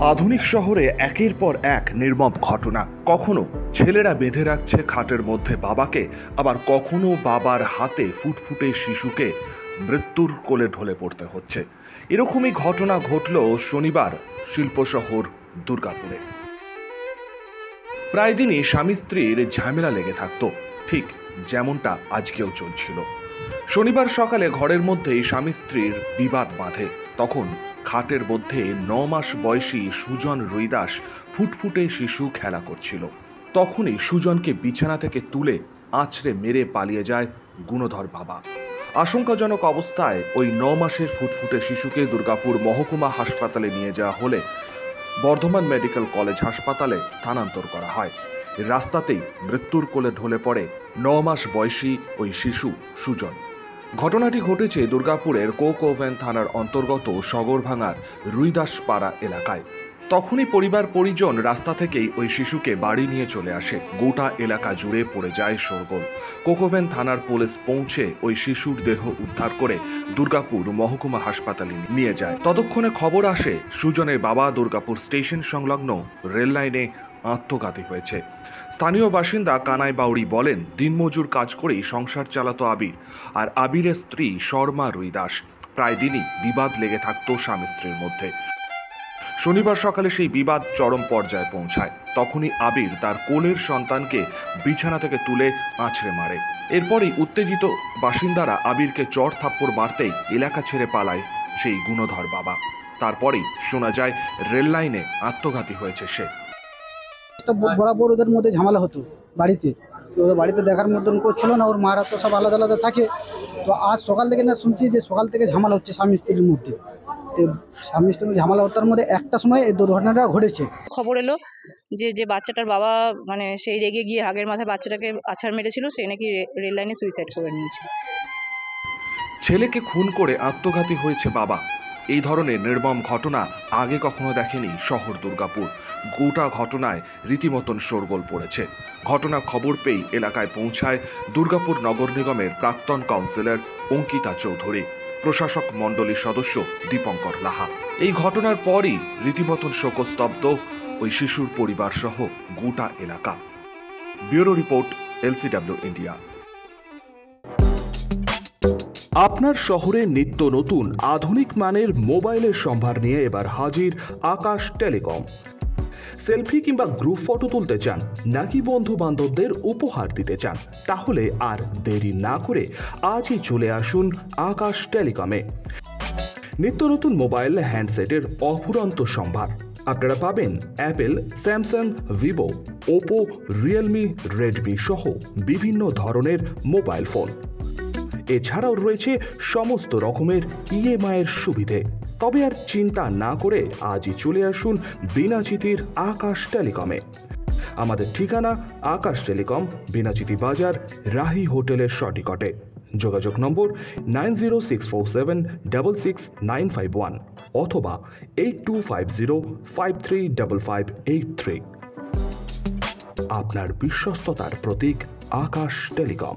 আধুনিক শহরে একের পর এক নির্মম ঘটনা। কখনো ছেলেরা বেঁধে রাখছে খাটের মধ্যে বাবাকে, আবার কখনো বাবার হাতে ফুটফুটে শিশুকে মৃত্যুর কোলে ঢলে পড়তে হচ্ছে। এরকমই ঘটনা ঘটল শনিবার শিল্প শহর দুর্গাপুরে। প্রায় দিনই স্বামী স্ত্রীর ঝামেলা লেগে থাকতো, ঠিক যেমনটা আজকেও চলছিল। শনিবার সকালে ঘরের মধ্যেই স্বামী স্ত্রীর বিবাদ বাঁধে। তখন খাটের মধ্যে 9 মাস বয়সী সুজন রুইদাস ফুটফুটে শিশু খেলা করছিল। তখনই সুজনকে বিছানা থেকে তুলে আঁচড়ে মেরে পালিয়ে যায় গুণধর বাবা। আশঙ্কাজনক অবস্থায় ওই 9 মাসের ফুটফুটে শিশুকে দুর্গাপুর মহকুমা হাসপাতালে নিয়ে যাওয়া হলে বর্ধমান মেডিকেল কলেজ হাসপাতালে স্থানান্তর করা হয়। রাস্তাতেই মৃত্যুর কোলে ঢলে পড়ে 9 মাস বয়সী ওই শিশু সুজন। ঘটনাটি ঘটেছে দুর্গাপুরের কোকোভেন থানার অন্তর্গত সগরভাঙার রুইদাসপাড়া এলাকায়। তখনই পরিবার পরিজন রাস্তা থেকেই ওই শিশুকে বাড়ি নিয়ে চলে আসে। গোটা এলাকা জুড়ে পড়ে যায় শোরগোল। কোকোভেন থানার পুলিশ পৌঁছে ওই শিশুর দেহ উদ্ধার করে দুর্গাপুর মহকুমা হাসপাতালে নিয়ে যায়। ততক্ষণে খবর আসে সুজনের বাবা দুর্গাপুর স্টেশন সংলগ্ন রেল লাইনে আত্মঘাতী হয়েছে। স্থানীয় বাসিন্দা কানাই বাউরি বলেন, দিনমজুর কাজ করেই সংসার চালাতো আবির আর আবিরের স্ত্রী শর্মা রুইদাস। প্রায় দিনই বিবাদ লেগে থাকতো স্বামী স্ত্রীর মধ্যে। শনিবার সকালে সেই বিবাদ চরম পর্যায়ে পৌঁছায়। তখনই আবির তার কোলের সন্তানকে বিছানা থেকে তুলে আঁচড়ে মারে। এরপরই উত্তেজিত বাসিন্দারা আবিরকে চড় থাপ্পড় মারতেই এলাকা ছেড়ে পালায় সেই গুণধর বাবা। তারপরেই শোনা যায় রেল লাইনে আত্মঘাতী হয়েছে সে। বরাবর ওদের মধ্যে ঝামেলা হতো বাড়িতে দেখার মতন করছিল না। ওর মারা তো সব আলাদা আলাদা থাকে। তো আজ সকাল থেকে না শুনছি যে সকাল থেকে ঝামেলা হচ্ছে স্বামী স্ত্রীর মধ্যে। তো স্বামী স্ত্রীর ঝামেলা হওয়ার মধ্যে একটা সময় এই দুর্ঘটনাটা ঘটেছে। খবর এলো যে বাচ্চাটার বাবা সেই রেগে গিয়ে আগের মাথায় বাচ্চাটাকে আছাড় মেরেছিল, সে নাকি রেল লাইনে সুইসাইড করে নিয়েছে। ছেলেকে খুন করে আত্মঘাতী হয়েছে বাবা। এই ধরনের নির্মম ঘটনা আগে কখনো দেখেনি শহর দুর্গাপুর। গোটা ঘটনায় রীতিমতন শোরগোল পড়েছে। ঘটনা খবর পেয়ে এলাকায় পৌঁছায় দুর্গাপুর নগর নিগমের প্রাক্তন কাউন্সিলর অঙ্কিতা চৌধুরী, প্রশাসক মণ্ডলীর সদস্য দীপঙ্কর লাহা। এই ঘটনার পরই রীতিমতন শোকস্তব্ধ ওই শিশুর পরিবার সহ গোটা এলাকা। Bureau report, LCW India. আপনার শহরে নিত্য নতুন আধুনিক মানের মোবাইলের সম্ভার নিয়ে এবার হাজির আকাশ টেলিকম। সেলফি কিংবা গ্রুপ ফটো তুলতে চান নাকি বন্ধু বান্ধবদের উপহার দিতে চান, তাহলে আর দেরি না করে আজই চলে আসুন আকাশ টেলিকমে। নিত্য নতুন মোবাইল হ্যান্ডসেটের অফুরন্ত সম্ভার। আপনারা পাবেন Apple, Samsung, Vivo, Oppo, Realme, Redmi সহ বিভিন্ন ধরনের মোবাইল ফোন। এছাড়াও রয়েছে সমস্ত রকমের EMI এর সুবিধে। তবে আর চিন্তা না করে আজই চলে আসুন বিনাচিতির আকাশ টেলিকমে। আমাদের ঠিকানা আকাশ টেলিকম, বিনাচিতি বাজার, রাহি হোটেলের সটিকটে। যোগাযোগ নম্বর 9064766951 অথবা 8250535583। আপনার বিশ্বস্ততার প্রতীক আকাশ টেলিকম।